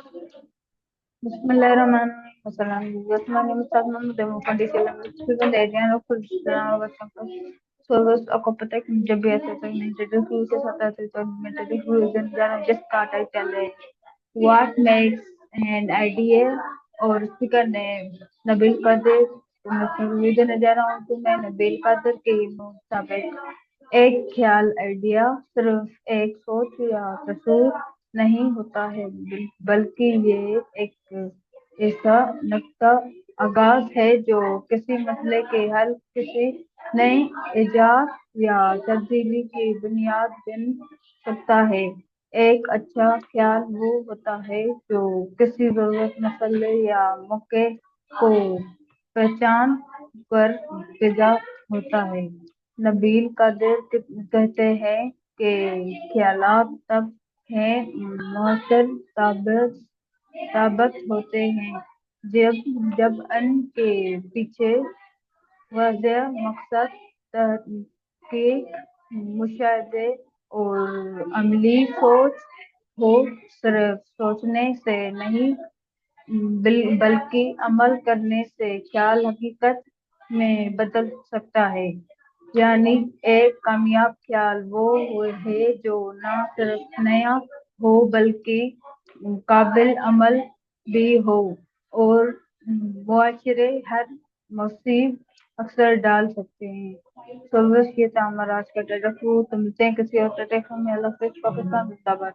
Bismillahirrahmanirrahim. Assalamualaikum. My name is Sadman Democratic Student Adrian of Service Okopatek Jabiat Introduce just start I tell it. What makes an idea or speaker name Nabil Qadir video नजर आऊं तो मैं नबील कादर के मुताबिक एक ख्याल idea सिर्फ एक सोच या तस्वीर नहीं होता है बल्कि ये एक ऐसा नक्शा आगाज है जो किसी मसले के हल किसी नई इजाद या तब्दीली की बुनियाद बन सकता है। एक अच्छा ख्याल वो होता है जो किसी जरूरत मसले या मौके को पहचान कर फिजा होता है। नबील कादिर कहते हैं कि ख्यालात तब हैं मौसर साबित होते हैं जब के पीछे वाज़ेह मकसद, तहकीक, मुशाहिदे और अमली सोच हो। सिर्फ सोचने से नहीं बल्कि अमल करने से ख्याल हकीकत में बदल सकता है। यानी एक कामयाब ख्याल वो है जो ना सिर्फ नया हो बल्कि काबिल अमल भी हो और मुआशरे हर मसीब अक्सर डाल सकते हैं। तो बस ये था हमारा आज का टटक। तो मिलते हैं किसी और टटक में। अल्लाह हाफ़िज़। पाकिस्तान जिंदाबाद।